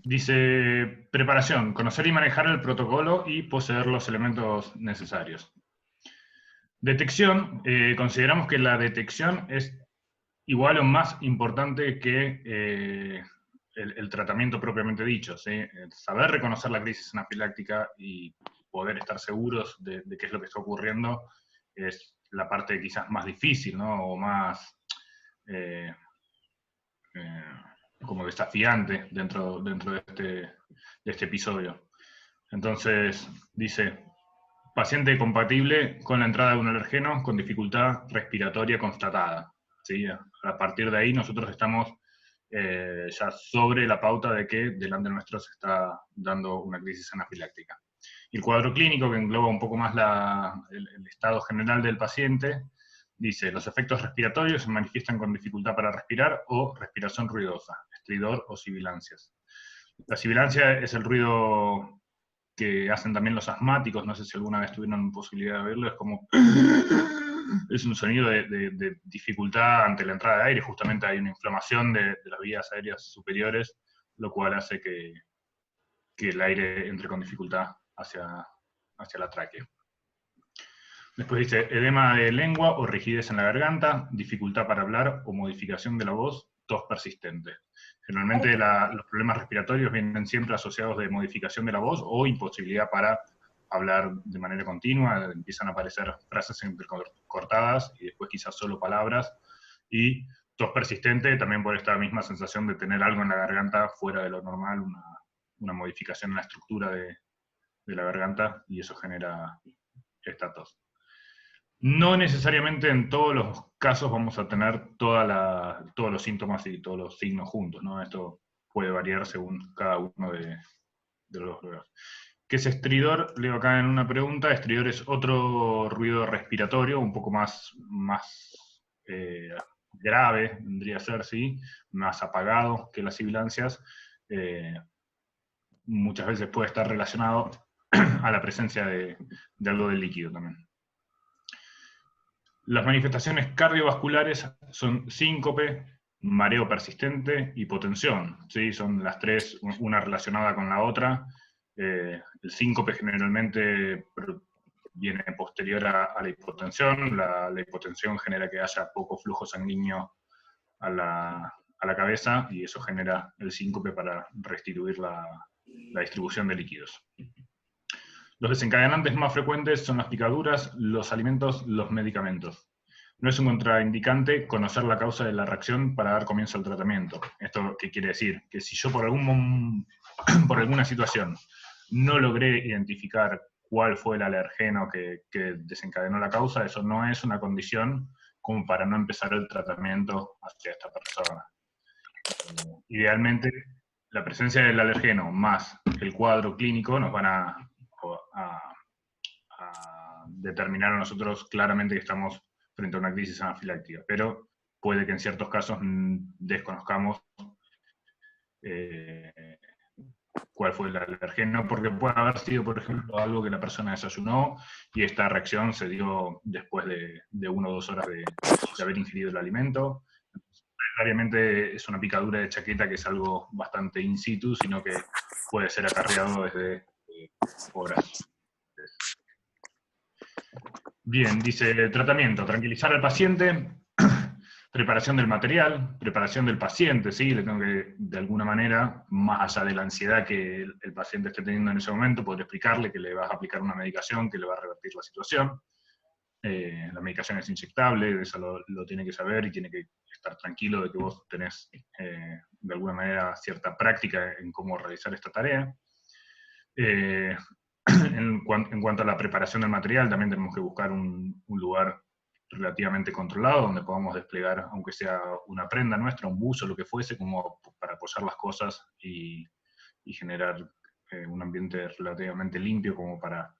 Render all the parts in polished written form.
Dice, preparación, conocer y manejar el protocolo y poseer los elementos necesarios. Detección, consideramos que la detección es igual o más importante que el tratamiento propiamente dicho, ¿sí? Saber reconocer la crisis anafiláctica y poder estar seguros de qué es lo que está ocurriendo es la parte quizás más difícil, ¿no? O más eh, eh, como desafiante dentro de este episodio. Entonces, dice, paciente compatible con la entrada de un alergeno con dificultad respiratoria constatada. ¿Sí? A partir de ahí nosotros estamos ya sobre la pauta de que delante nuestro se está dando una crisis anafiláctica. Y el cuadro clínico, que engloba un poco más el estado general del paciente, dice, los efectos respiratorios se manifiestan con dificultad para respirar o respiración ruidosa, estridor o sibilancias. La sibilancia es el ruido que hacen también los asmáticos, no sé si alguna vez tuvieron posibilidad de verlo, es como... Es un sonido de dificultad ante la entrada de aire, justamente hay una inflamación de las vías aéreas superiores, lo cual hace que el aire entre con dificultad hacia la tráquea. Después dice, edema de lengua o rigidez en la garganta, dificultad para hablar o modificación de la voz, tos persistente. Generalmente los problemas respiratorios vienen siempre asociados de modificación de la voz o imposibilidad para hablar de manera continua, empiezan a aparecer frases cortadas y después quizás solo palabras, y tos persistente también por esta misma sensación de tener algo en la garganta fuera de lo normal, una modificación en la estructura de la garganta, y eso genera esta tos. No necesariamente en todos los casos vamos a tener todos los síntomas y todos los signos juntos, ¿no? Esto puede variar según cada uno de los ruidos. ¿Qué es estridor? Leo acá en una pregunta. Estridor es otro ruido respiratorio, un poco más grave, vendría a ser, ¿sí? Más apagado que las sibilancias. Muchas veces puede estar relacionado a la presencia de algo de líquido también. Las manifestaciones cardiovasculares son síncope, mareo persistente, hipotensión. ¿Sí? Son las tres, una relacionada con la otra. El síncope generalmente viene posterior a la hipotensión. La hipotensión genera que haya poco flujo sanguíneo a la cabeza y eso genera el síncope para restituir la distribución de líquidos. Los desencadenantes más frecuentes son las picaduras, los alimentos, los medicamentos. No es un contraindicante conocer la causa de la reacción para dar comienzo al tratamiento. ¿Esto qué quiere decir? Que si yo por alguna situación no logré identificar cuál fue el alergeno que desencadenó la causa, eso no es una condición como para no empezar el tratamiento hacia esta persona. Idealmente, la presencia del alergeno más el cuadro clínico nos van a determinar a nosotros claramente que estamos frente a una crisis anafiláctica, pero puede que en ciertos casos desconozcamos cuál fue el alergeno, porque puede haber sido, por ejemplo, algo que la persona desayunó y esta reacción se dio después de 1 o 2 horas de haber ingerido el alimento. Necesariamente es una picadura de chaqueta que es algo bastante in situ, sino que puede ser acarreado desde horas. Bien, dice tratamiento, tranquilizar al paciente, preparación del material, preparación del paciente, ¿sí? Le tengo que, de alguna manera, más allá de la ansiedad que el paciente esté teniendo en ese momento, poder explicarle que le vas a aplicar una medicación que le va a revertir la situación. La medicación es inyectable, eso lo tiene que saber y tiene que estar tranquilo de que vos tenés, de alguna manera, cierta práctica en cómo realizar esta tarea. En cuanto a la preparación del material, también tenemos que buscar un lugar relativamente controlado, donde podamos desplegar, aunque sea una prenda nuestra, un buzo, lo que fuese, como para apoyar las cosas y generar un ambiente relativamente limpio como para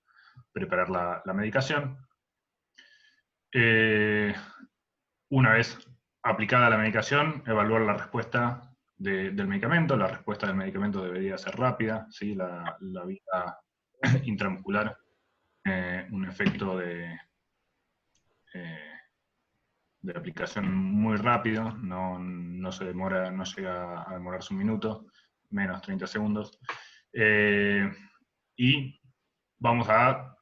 preparar la medicación. Una vez aplicada la medicación, evaluar la respuesta del medicamento. La respuesta del medicamento debería ser rápida, ¿sí? La vía intramuscular, un efecto de aplicación muy rápido, no se demora, no llega a demorarse un minuto, menos 30 segundos. Y vamos a,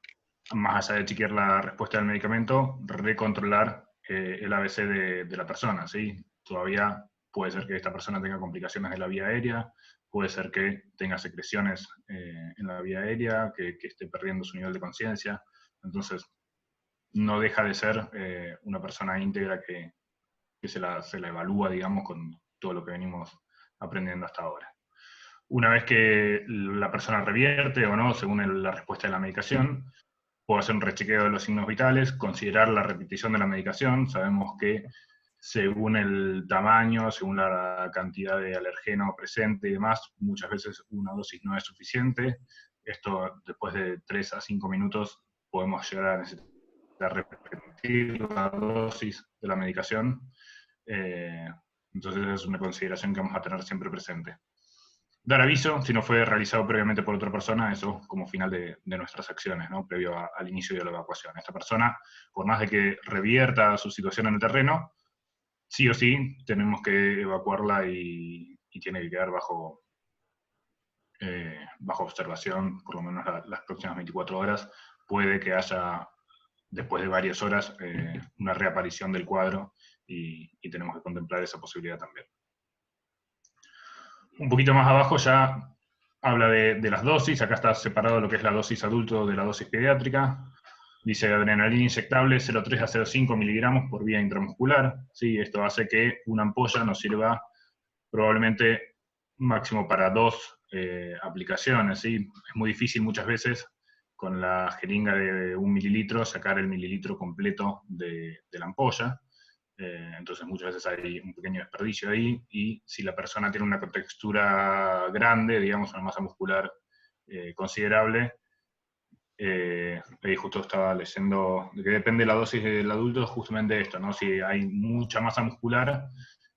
más allá de chequear la respuesta del medicamento, recontrolar el ABC de la persona, ¿sí? Todavía puede ser que esta persona tenga complicaciones de la vía aérea, puede ser que tenga secreciones en la vía aérea, que esté perdiendo su nivel de conciencia. Entonces, no deja de ser una persona íntegra que se la evalúa, digamos, con todo lo que venimos aprendiendo hasta ahora. Una vez que la persona revierte o no, según la respuesta de la medicación, puedo hacer un rechequeo de los signos vitales, considerar la repetición de la medicación. Sabemos que según el tamaño, según la cantidad de alergeno presente y demás, muchas veces una dosis no es suficiente. Esto, después de 3 a 5 minutos, podemos llegar a necesitar repetir la dosis de la medicación. Entonces es una consideración que vamos a tener siempre presente. Dar aviso, si no fue realizado previamente por otra persona, eso como final de nuestras acciones, ¿no? Previo al inicio de la evacuación. Esta persona, por más de que revierta su situación en el terreno, sí o sí tenemos que evacuarla y tiene que quedar bajo observación, por lo menos las próximas 24 horas. Puede que haya, después de varias horas, una reaparición del cuadro y tenemos que contemplar esa posibilidad también. Un poquito más abajo ya habla de las dosis. Acá está separado lo que es la dosis adulto de la dosis pediátrica. Dice adrenalina inyectable 0,3 a 0,5 miligramos por vía intramuscular. ¿Sí? Esto hace que una ampolla nos sirva probablemente máximo para 2 aplicaciones. ¿Sí? Es muy difícil muchas veces con la jeringa de 1 mililitro sacar el mililitro completo de la ampolla. Entonces muchas veces hay un pequeño desperdicio ahí, y si la persona tiene una contextura grande, digamos una masa muscular considerable, ahí justo estaba leyendo de que depende de la dosis del adulto, justamente esto, ¿no? Si hay mucha masa muscular,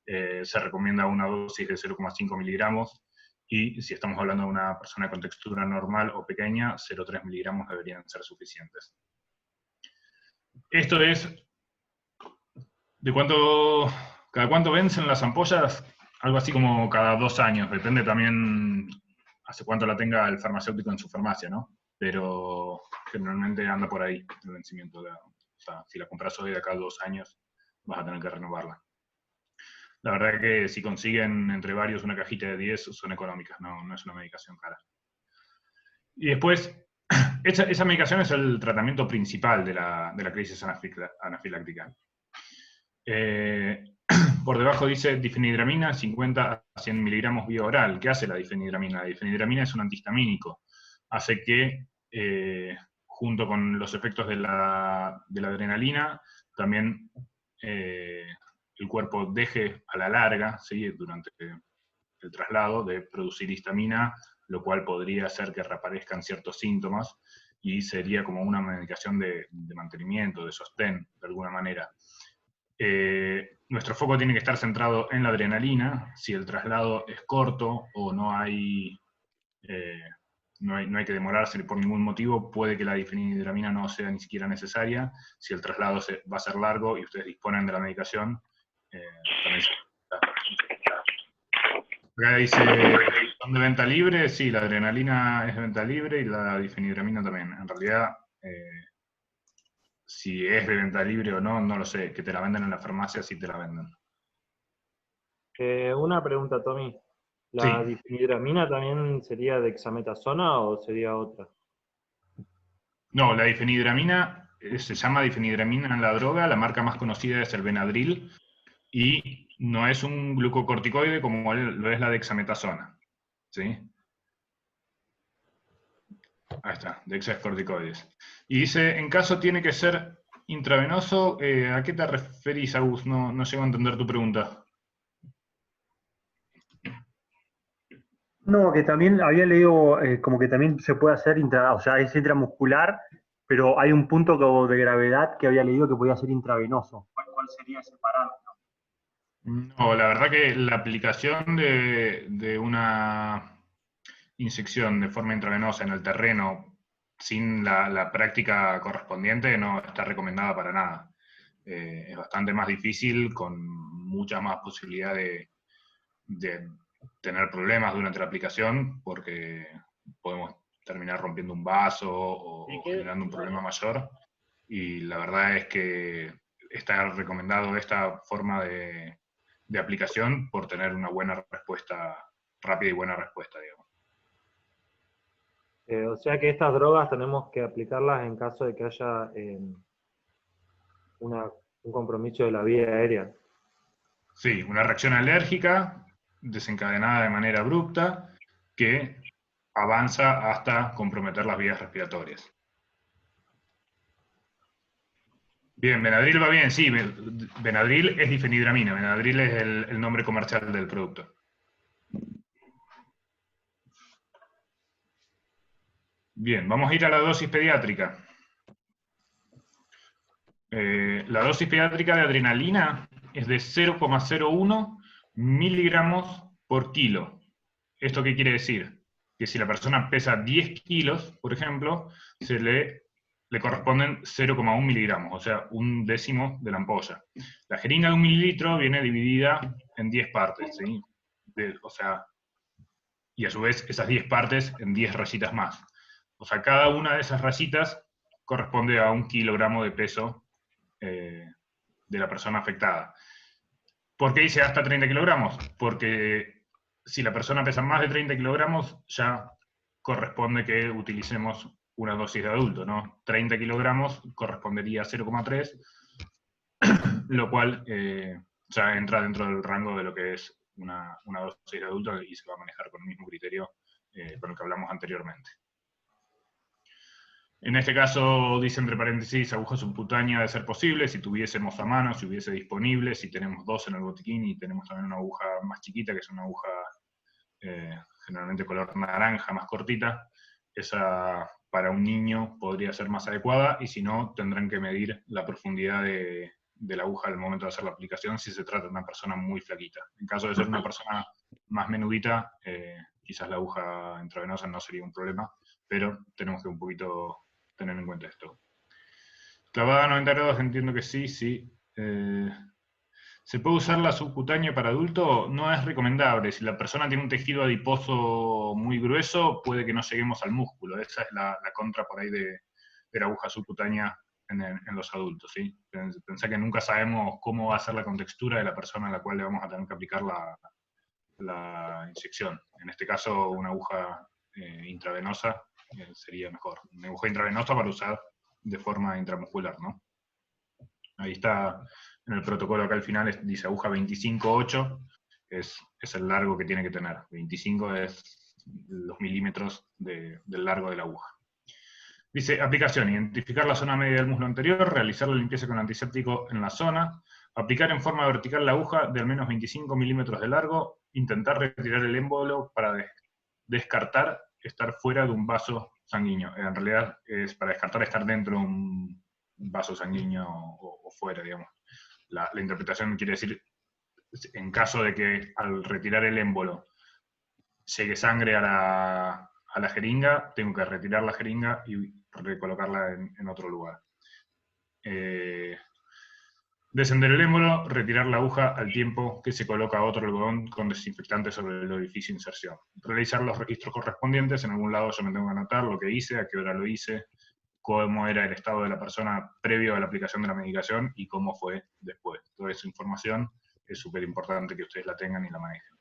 se recomienda una dosis de 0,5 miligramos, y si estamos hablando de una persona con textura normal o pequeña, 0,3 miligramos deberían ser suficientes. Esto es cada cuánto vencen las ampollas, algo así como cada 2 años, depende también hace cuánto la tenga el farmacéutico en su farmacia, ¿no? Pero generalmente anda por ahí el vencimiento. O sea, si la compras hoy, de acá a 2 años, vas a tener que renovarla. La verdad que si consiguen entre varios una cajita de 10, son económicas, no es una medicación cara. Y después, esa medicación es el tratamiento principal de la crisis anafiláctica. Por debajo dice difenidramina 50 a 100 miligramos vía oral. ¿Qué hace la difenidramina? La difenidramina es un antihistamínico. Hace que, junto con los efectos de la adrenalina, también el cuerpo deje a la larga, ¿sí? Durante el traslado, de producir histamina, lo cual podría hacer que reaparezcan ciertos síntomas, y sería como una medicación de mantenimiento, de sostén, de alguna manera. Nuestro foco tiene que estar centrado en la adrenalina. Si el traslado es corto o no hay que demorarse por ningún motivo, puede que la difenidramina no sea ni siquiera necesaria. Si el traslado va a ser largo y ustedes disponen de la medicación, también se... Acá dice, ¿son de venta libre? Sí, la adrenalina es de venta libre y la difenidramina también. En realidad, si es de venta libre o no, no lo sé. Que te la venden en la farmacia, sí te la venden. Una pregunta, Tommy. ¿La Sí. difenidramina también sería dexametasona o sería otra? No, la difenidramina se llama difenidramina en la droga. La marca más conocida es el Benadryl, y no es un glucocorticoide como lo es la dexametasona. ¿Sí? Ahí está, dexacorticoides. Y dice, en caso tiene que ser intravenoso, ¿a qué te referís, Agus? No llego a entender tu pregunta. No, que también había leído como que también se puede hacer, o sea, es intramuscular, pero hay un punto como de gravedad que había leído que podía ser intravenoso. ¿Cuál sería ese parámetro? No, la verdad que la aplicación de una inyección de forma intravenosa en el terreno sin la práctica correspondiente no está recomendada para nada. Es bastante más difícil, con mucha más posibilidad de tener problemas durante la aplicación porque podemos terminar rompiendo un vaso o generando un problema mayor. Y la verdad es que está recomendado esta forma de aplicación por tener una buena respuesta, rápida y buena respuesta, digamos. O sea que estas drogas tenemos que aplicarlas en caso de que haya un compromiso de la vía aérea. Sí, una reacción alérgica desencadenada de manera abrupta que avanza hasta comprometer las vías respiratorias. Bien, Benadryl va bien, sí, Benadryl es difenhidramina, Benadryl es el nombre comercial del producto. Bien, vamos a ir a la dosis pediátrica. La dosis pediátrica de adrenalina es de 0,01 miligramos por kilo. ¿Esto qué quiere decir? Que si la persona pesa 10 kilos, por ejemplo, le corresponden 0,1 miligramos, o sea, un décimo de la ampolla. La jeringa de 1 mililitro viene dividida en 10 partes, ¿sí? O sea, y a su vez esas 10 partes en 10 rayitas más. O sea, cada una de esas rayitas corresponde a 1 kilogramo de peso de la persona afectada. ¿Por qué dice hasta 30 kilogramos? Porque si la persona pesa más de 30 kilogramos, ya corresponde que utilicemos una dosis de adulto, ¿no? 30 kilogramos correspondería a 0,3, lo cual ya entra dentro del rango de lo que es una dosis de adulto y se va a manejar con el mismo criterio con el que hablamos anteriormente. En este caso, dice entre paréntesis, aguja subcutánea de ser posible, si tuviésemos a mano, si hubiese disponible, si tenemos 2 en el botiquín y tenemos también una aguja más chiquita, que es una aguja generalmente color naranja, más cortita, esa para un niño podría ser más adecuada, y si no, tendrán que medir la profundidad de la aguja al momento de hacer la aplicación si se trata de una persona muy flaquita. En caso de ser una persona más menudita, quizás la aguja intravenosa no sería un problema, pero tenemos que un poquito tener en cuenta esto. Clavada a 90 grados, entiendo que sí. ¿Se puede usar la subcutánea para adulto? No es recomendable. Si la persona tiene un tejido adiposo muy grueso, puede que no lleguemos al músculo. Esa es la contra por ahí de la aguja subcutánea en los adultos, ¿sí? Pensá que nunca sabemos cómo va a ser la contextura de la persona a la cual le vamos a tener que aplicar la inyección. En este caso, una aguja intravenosa sería mejor. Una aguja intravenosa para usar de forma intramuscular, ¿no? Ahí está en el protocolo acá al final, dice aguja 25-8, es el largo que tiene que tener. 25 es los milímetros del largo de la aguja. Dice, aplicación, identificar la zona media del muslo anterior, realizar la limpieza con antiséptico en la zona, aplicar en forma vertical la aguja de al menos 25 milímetros de largo, intentar retirar el émbolo para descartar estar fuera de un vaso sanguíneo. En realidad es para descartar estar dentro de un vaso sanguíneo o fuera, digamos. La interpretación quiere decir, en caso de que al retirar el émbolo llegue sangre a la jeringa, tengo que retirar la jeringa y recolocarla en otro lugar. Descender el émbolo, retirar la aguja al tiempo que se coloca otro algodón con desinfectante sobre el orificio de inserción. Realizar los registros correspondientes, en algún lado yo me tengo que anotar lo que hice, a qué hora lo hice, cómo era el estado de la persona previo a la aplicación de la medicación y cómo fue después. Toda esa información es súper importante que ustedes la tengan y la manejen.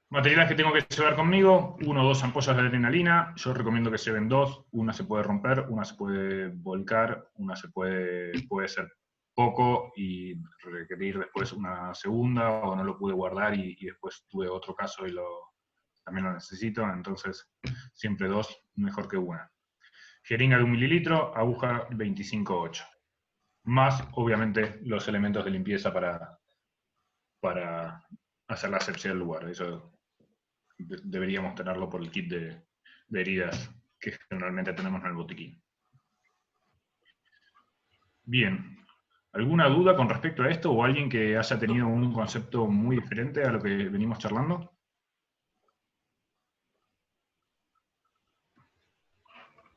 Materiales que tengo que llevar conmigo, 1 o 2 ampollas de adrenalina, yo recomiendo que lleven 2, una se puede romper, una se puede volcar, una puede ser poco y requerir después una segunda, o no lo pude guardar y después tuve otro caso y también lo necesito, entonces siempre 2, mejor que una. Jeringa de 1 mililitro, aguja 25-8. Más, obviamente, los elementos de limpieza para hacer la asepsia del lugar. Eso deberíamos tenerlo por el kit de heridas que generalmente tenemos en el botiquín. Bien. ¿Alguna duda con respecto a esto o alguien que haya tenido un concepto muy diferente a lo que venimos charlando?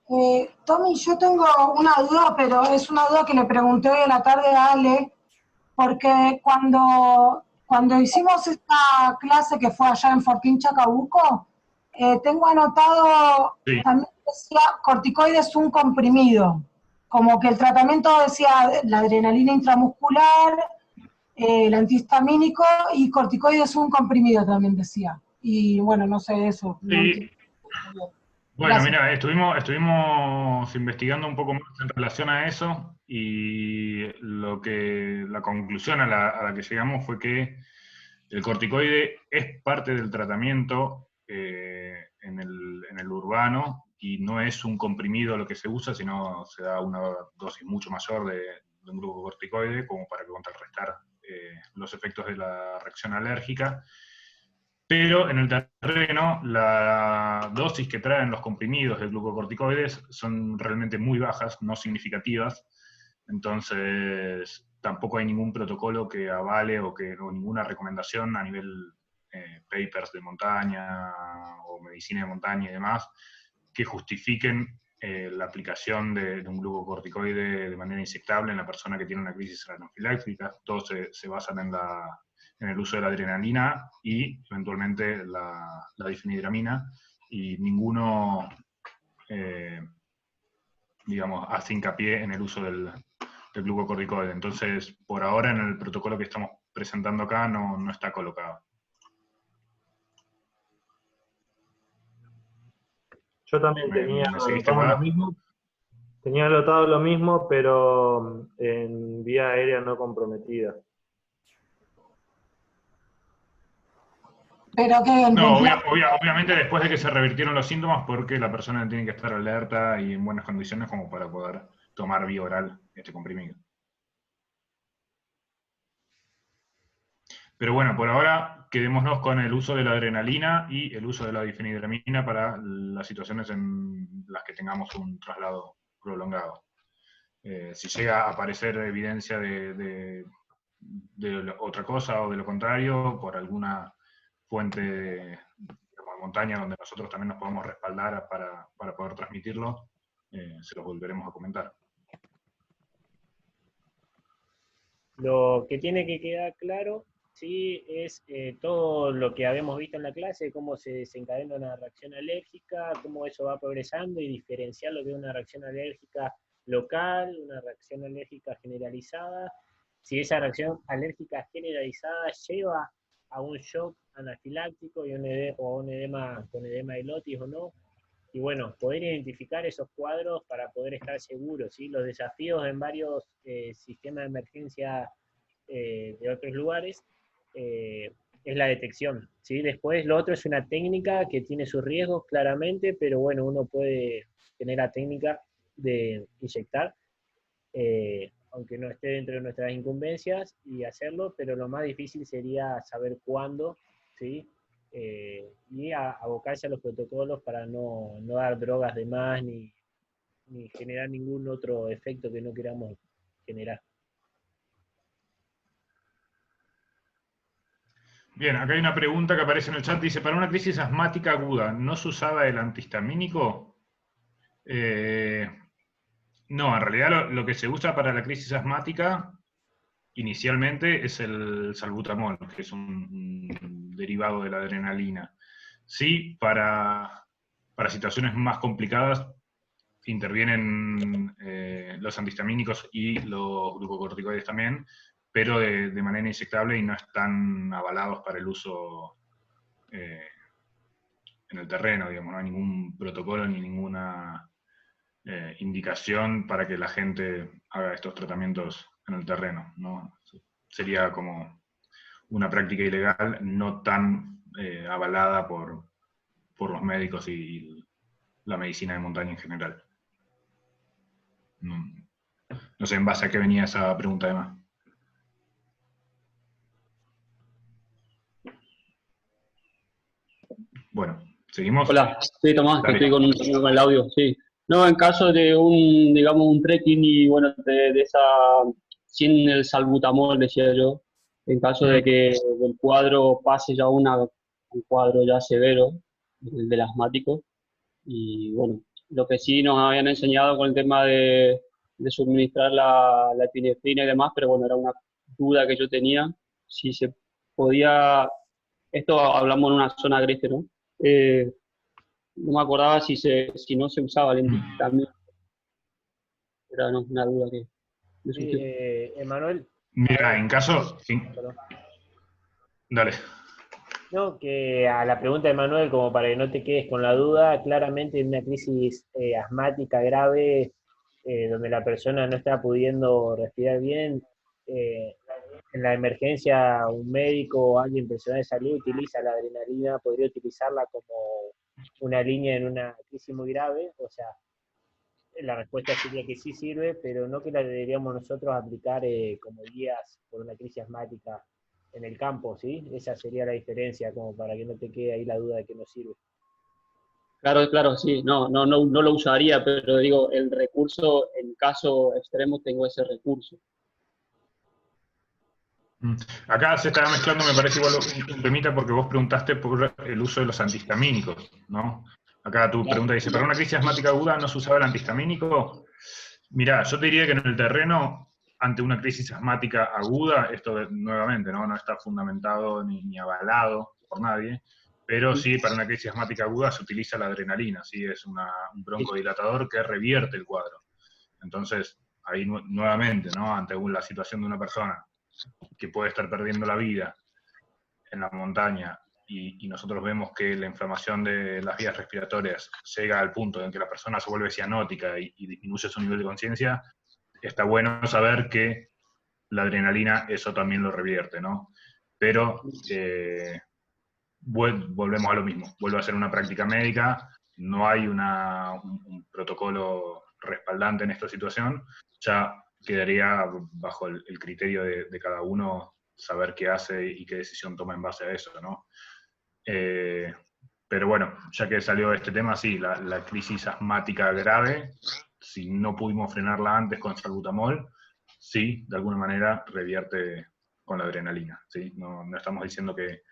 Tommy, yo tengo una duda, pero es una duda que le pregunté hoy en la tarde a Ale, porque cuando cuando hicimos esta clase que fue allá en Fortín Chacabuco, tengo anotado, Sí. también decía corticoides un comprimido, como que el tratamiento decía la adrenalina intramuscular, el antihistamínico y corticoides un comprimido también decía. Y bueno, no sé eso. No Sí. entiendo. Bueno, Gracias. mira, estuvimos investigando un poco más en relación a eso y la conclusión a la que llegamos fue que el corticoide es parte del tratamiento en el urbano y no es un comprimido lo que se usa, sino se da una dosis mucho mayor de un glucocorticoide como para contrarrestar los efectos de la reacción alérgica. Pero en el terreno, la dosis que traen los comprimidos de glucocorticoides son realmente muy bajas, no significativas. Entonces, tampoco hay ningún protocolo que avale o ninguna recomendación a nivel papers de montaña o medicina de montaña y demás que justifiquen la aplicación de un glucocorticoide de manera inyectable en la persona que tiene una crisis anafiláctica. Todos se basan en el uso de la adrenalina y eventualmente la difenhidramina, y ninguno, digamos, hace hincapié en el uso del glucocorticoide. Entonces, por ahora en el protocolo que estamos presentando acá no está colocado. Yo también tenía ¿Me seguiste, anotado lo Guada? mismo. Tenía anotado lo mismo, pero en vía aérea no comprometida. Pero que en No, reemplazo, obviamente después de que se revirtieron los síntomas, porque la persona tiene que estar alerta y en buenas condiciones como para poder tomar vía oral este comprimido. Pero bueno, por ahora quedémonos con el uso de la adrenalina y el uso de la difenhidramina para las situaciones en las que tengamos un traslado prolongado. Si llega a aparecer evidencia de otra cosa o de lo contrario, por alguna fuente de montaña donde nosotros también nos podemos respaldar para poder transmitirlo, se los volveremos a comentar. Lo que tiene que quedar claro, sí, es todo lo que habíamos visto en la clase, cómo se desencadena una reacción alérgica, cómo eso va progresando y diferenciar lo que es una reacción alérgica local, una reacción alérgica generalizada. Si esa reacción alérgica generalizada lleva a un shock anafiláctico y o a un edema con edema de Lotis o no. Y bueno, poder identificar esos cuadros para poder estar seguros, ¿sí? Los desafíos en varios sistemas de emergencia de otros lugares es la detección, ¿sí? Después lo otro es una técnica que tiene sus riesgos claramente, pero bueno, uno puede tener la técnica de inyectar, aunque no esté dentro de nuestras incumbencias, y hacerlo, pero lo más difícil sería saber cuándo, ¿sí? Y abocarse a los protocolos para no dar drogas de más ni generar ningún otro efecto que no queramos generar. Bien, acá hay una pregunta que aparece en el chat, dice, para una crisis asmática aguda, ¿no se usaba el antihistamínico? No, en realidad lo que se usa para la crisis asmática inicialmente es el salbutamol, que es un derivado de la adrenalina. Sí, para situaciones más complicadas intervienen los antihistamínicos y los glucocorticoides también, pero de manera inyectable y no están avalados para el uso en el terreno, digamos. No hay ningún protocolo ni ninguna indicación para que la gente haga estos tratamientos en el terreno, ¿no? Sería como una práctica ilegal no tan avalada por los médicos y la medicina de montaña en general. No sé en base a qué venía esa pregunta además. Bueno, ¿seguimos? Hola, sí, Tomás, que Dale. estoy con un problema con el audio, sí. No, en caso de un, digamos, un trekking y, bueno, de esa, sin el salbutamol, decía yo, en caso de que el cuadro pase ya a un cuadro ya severo, el del asmático, y, bueno, lo que sí nos habían enseñado con el tema de suministrar la epinefrina y demás, pero, bueno, era una duda que yo tenía, si se podía, esto hablamos en una zona agreste, ¿no? No me acordaba si no se usaba el antihistamínico. Era una duda que me surgió. Emanuel. Mira, en caso... Perdón. Dale. No, que a la pregunta de Manuel, como para que no te quedes con la duda, claramente en una crisis asmática grave, donde la persona no está pudiendo respirar bien, en la emergencia un médico o alguien personal de salud utiliza la adrenalina, podría utilizarla como una línea en una crisis muy grave, o sea, la respuesta sería que sí sirve, pero no que la deberíamos nosotros aplicar como guías por una crisis asmática en el campo, ¿sí? Esa sería la diferencia, como para que no te quede ahí la duda de que no sirve. Claro, sí, no lo usaría, pero digo, el recurso, en caso extremo, tengo ese recurso. Acá se estaba mezclando, me parece igual un temita, porque vos preguntaste por el uso de los antihistamínicos, ¿no? Acá tu pregunta dice, ¿para una crisis asmática aguda no se usaba el antihistamínico? Mirá, yo te diría que en el terreno, ante una crisis asmática aguda, esto nuevamente no está fundamentado ni avalado por nadie, pero sí, para una crisis asmática aguda se utiliza la adrenalina, ¿sí? Es un broncodilatador que revierte el cuadro. Entonces, ahí nuevamente, ¿no? Ante la situación de una persona que puede estar perdiendo la vida en la montaña y nosotros vemos que la inflamación de las vías respiratorias llega al punto en que la persona se vuelve cianótica y disminuye su nivel de conciencia, está bueno saber que la adrenalina eso también lo revierte, ¿no? Pero volvemos a lo mismo, vuelve a ser una práctica médica, no hay un protocolo respaldante en esta situación, ya quedaría bajo el criterio de cada uno saber qué hace y qué decisión toma en base a eso, ¿no? Pero bueno, ya que salió este tema, sí, la crisis asmática grave, si no pudimos frenarla antes con salbutamol, sí, de alguna manera revierte con la adrenalina, ¿sí? No estamos diciendo que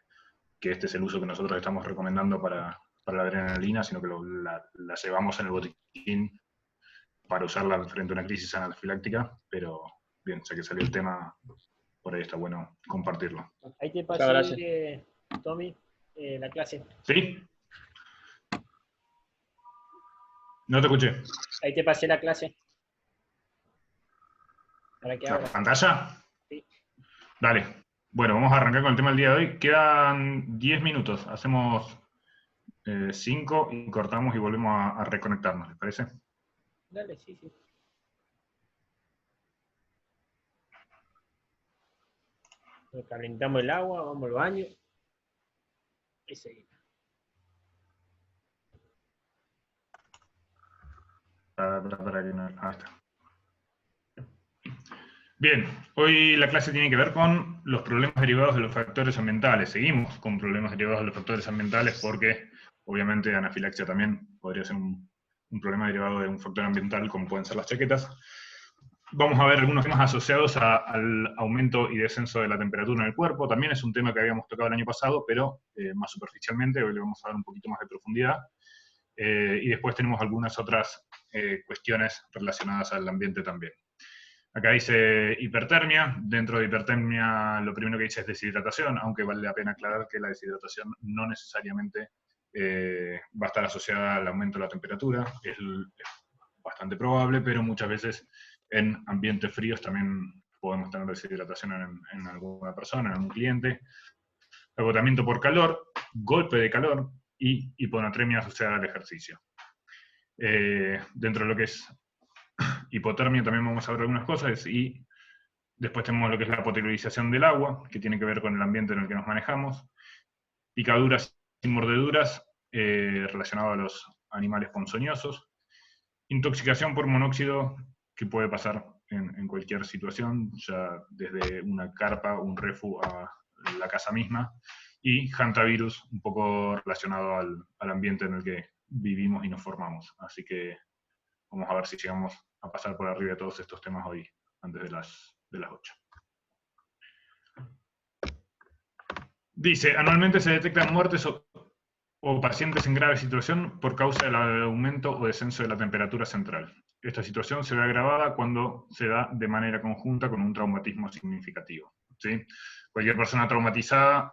este es el uso que nosotros estamos recomendando para la adrenalina, sino que la llevamos en el botiquín para usarla frente a una crisis anafiláctica, pero bien, ya que salió el tema, por ahí está bueno compartirlo. Ahí te pasé, Tommy, la clase. ¿Sí? No te escuché. Ahí te pasé la clase. ¿Para qué ¿La hagas? pantalla? Sí. Dale. Bueno, vamos a arrancar con el tema del día de hoy. Quedan 10 minutos. Hacemos 5 y cortamos y volvemos a reconectarnos, ¿les parece? Dale, sí. Calentamos el agua, vamos al baño. Y seguimos. Para que no... Ahí está. Bien, hoy la clase tiene que ver con los problemas derivados de los factores ambientales. Seguimos con problemas derivados de los factores ambientales porque, obviamente, anafilaxia también podría ser un problema derivado de un factor ambiental, como pueden ser las chaquetas. Vamos a ver algunos temas asociados al aumento y descenso de la temperatura en el cuerpo. También es un tema que habíamos tocado el año pasado, pero más superficialmente. Hoy le vamos a dar un poquito más de profundidad. Y después tenemos algunas otras cuestiones relacionadas al ambiente también. Acá dice hipertermia. Dentro de hipertermia lo primero que dice es deshidratación, aunque vale la pena aclarar que la deshidratación no necesariamente va a estar asociada al aumento de la temperatura. Es bastante probable, pero muchas veces en ambientes fríos también podemos tener deshidratación en alguna persona, en algún cliente. Agotamiento por calor, golpe de calor y hiponatremia asociada al ejercicio. Dentro de lo que es hipotermia también vamos a ver algunas cosas y después tenemos lo que es la potabilización del agua, que tiene que ver con el ambiente en el que nos manejamos. Picaduras y mordeduras relacionadas a los animales ponzoñosos. Intoxicación por monóxido, que puede pasar en cualquier situación, ya desde una carpa, un refu a la casa misma. Y hantavirus, un poco relacionado al ambiente en el que vivimos y nos formamos. Así que vamos a ver si llegamos a pasar por arriba de todos estos temas hoy, antes de las 8. Dice, anualmente se detectan muertes o pacientes en grave situación por causa del aumento o descenso de la temperatura central. Esta situación se ve agravada cuando se da de manera conjunta con un traumatismo significativo. ¿sí? Cualquier persona traumatizada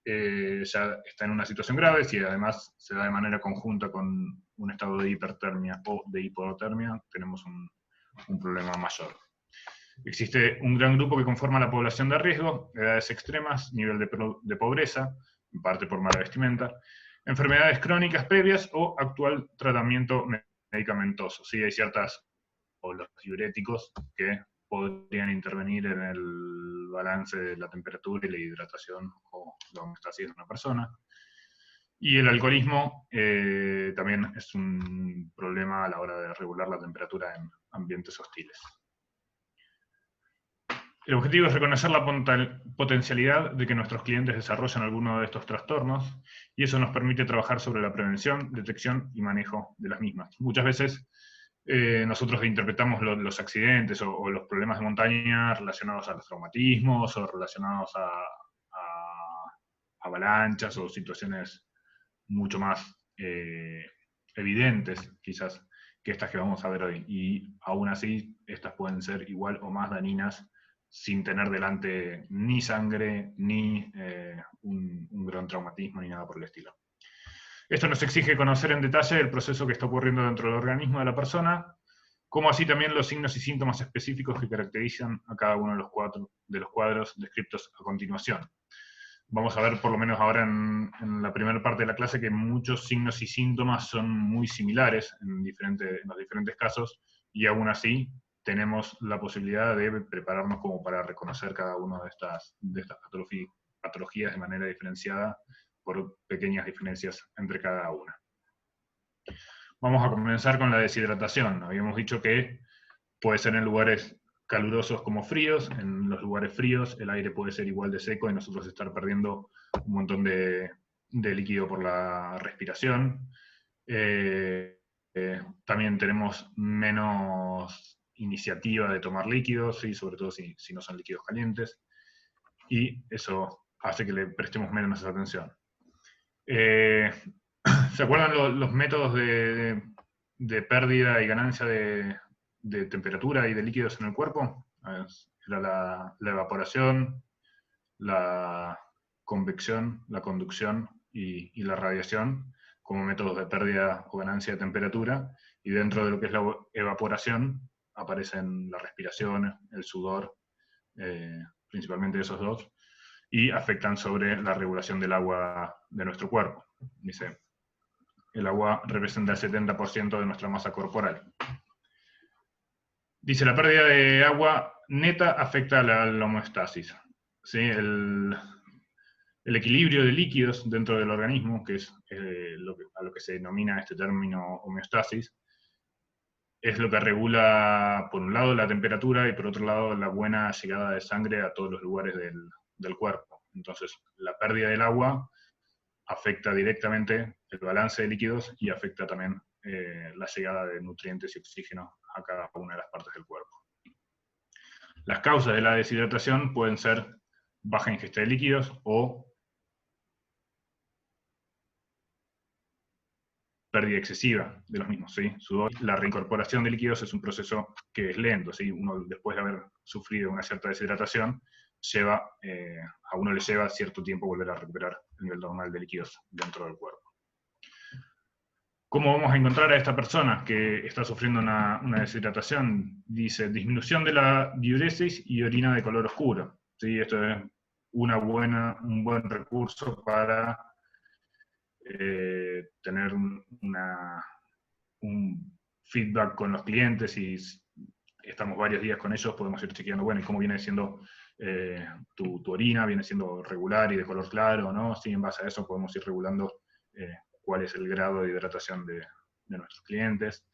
ya está en una situación grave, si además se da de manera conjunta con un estado de hipertermia o de hipotermia, tenemos un problema mayor. Existe un gran grupo que conforma la población de riesgo, edades extremas, nivel de pobreza, en parte por mala vestimenta, enfermedades crónicas previas o actual tratamiento medicamentoso. ¿Sí? Hay ciertas, o los diuréticos, que podrían intervenir en el balance de la temperatura y la hidratación o la homeostasis de una persona. Y el alcoholismo también es un problema a la hora de regular la temperatura en ambientes hostiles. El objetivo es reconocer la potencialidad de que nuestros clientes desarrollen alguno de estos trastornos, y eso nos permite trabajar sobre la prevención, detección y manejo de las mismas. Muchas veces nosotros interpretamos los accidentes o los problemas de montaña relacionados a los traumatismos o relacionados a avalanchas o situaciones mucho más evidentes, quizás, que estas que vamos a ver hoy. Y aún así, estas pueden ser igual o más dañinas sin tener delante ni sangre, ni un gran traumatismo, ni nada por el estilo. Esto nos exige conocer en detalle el proceso que está ocurriendo dentro del organismo de la persona, como así también los signos y síntomas específicos que caracterizan a cada uno de los cuadros descritos a continuación. Vamos a ver, por lo menos ahora en la primera parte de la clase, que muchos signos y síntomas son muy similares en los diferentes casos, y aún así tenemos la posibilidad de prepararnos como para reconocer cada una de estas patologías de manera diferenciada, por pequeñas diferencias entre cada una. Vamos a comenzar con la deshidratación. Habíamos dicho que puede ser en lugares calurosos como fríos. En los lugares fríos el aire puede ser igual de seco y nosotros estar perdiendo un montón de líquido por la respiración. También tenemos menos iniciativa de tomar líquidos, ¿sí? Sobre todo si no son líquidos calientes, y eso hace que le prestemos menos atención. ¿Se acuerdan los métodos de pérdida y ganancia de temperatura y de líquidos en el cuerpo? Era la evaporación, la convección, la conducción y la radiación como métodos de pérdida o ganancia de temperatura, y dentro de lo que es la evaporación aparecen la respiración, el sudor, principalmente esos dos, y afectan sobre la regulación del agua de nuestro cuerpo. Dice, el agua representa el 70% de nuestra masa corporal. Dice, la pérdida de agua neta afecta a la homeostasis. ¿Sí? El equilibrio de líquidos dentro del organismo, que es a lo que se denomina este término homeostasis, es lo que regula, por un lado, la temperatura y por otro lado, la buena llegada de sangre a todos los lugares del cuerpo. Entonces, la pérdida del agua afecta directamente el balance de líquidos y afecta también la llegada de nutrientes y oxígeno a cada una de las partes del cuerpo. Las causas de la deshidratación pueden ser baja ingesta de líquidos o pérdida excesiva de los mismos, ¿sí? La reincorporación de líquidos es un proceso que es lento, ¿sí? Uno, después de haber sufrido una cierta deshidratación, a uno le lleva cierto tiempo volver a recuperar el nivel normal de líquidos dentro del cuerpo. ¿Cómo vamos a encontrar a esta persona que está sufriendo una deshidratación? Dice, disminución de la diuresis y orina de color oscuro. ¿Sí? Esto es un buen recurso para tener un feedback con los clientes, y estamos varios días con ellos, podemos ir chequeando, bueno, ¿y cómo viene siendo tu orina? ¿Viene siendo regular y de color claro, no? Sí, en base a eso podemos ir regulando cuál es el grado de hidratación de nuestros clientes.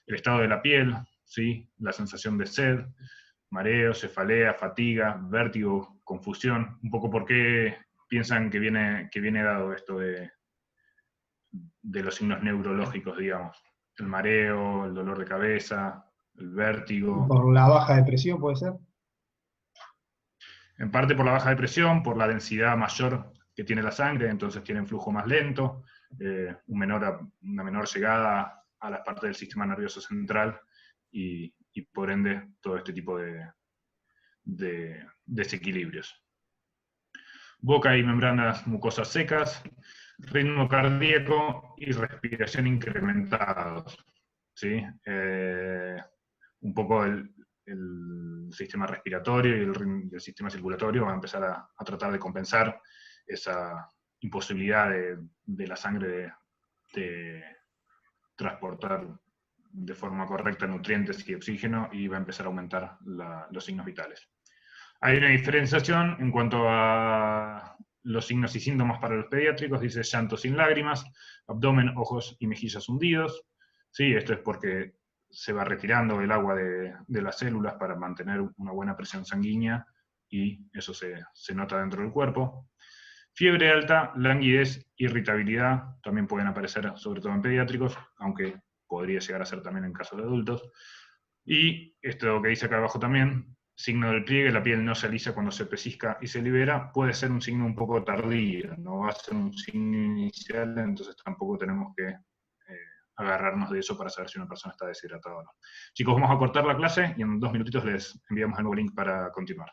El estado de la piel, ¿sí? La sensación de sed, mareo, cefalea, fatiga, vértigo, confusión. Un poco por qué piensan que viene dado esto de los signos neurológicos, digamos. El mareo, el dolor de cabeza, el vértigo. ¿Por la baja de presión puede ser? En parte por la baja de presión, por la densidad mayor que tiene la sangre, entonces tiene un flujo más lento, una menor llegada a las partes del sistema nervioso central, y por ende todo este tipo de desequilibrios. boca y membranas mucosas secas, ritmo cardíaco y respiración incrementados. ¿Sí? Un poco el sistema respiratorio y el sistema circulatorio va a empezar a tratar de compensar esa imposibilidad de la sangre de transportar de forma correcta nutrientes y oxígeno, y va a empezar a aumentar los signos vitales. Hay una diferenciación en cuanto a los signos y síntomas para los pediátricos. Dice llanto sin lágrimas, abdomen, ojos y mejillas hundidos. Sí, esto es porque se va retirando el agua de las células para mantener una buena presión sanguínea, y eso se nota dentro del cuerpo. Fiebre alta, languidez, irritabilidad, también pueden aparecer sobre todo en pediátricos, aunque podría llegar a ser también en casos de adultos. Y esto que dice acá abajo también, signo del pliegue, la piel no se alisa cuando se pellizca y se libera, puede ser un signo un poco tardío, no va a ser un signo inicial, entonces tampoco tenemos que agarrarnos de eso para saber si una persona está deshidratada o no. Chicos, vamos a cortar la clase y en 2 minutitos les enviamos el nuevo link para continuar.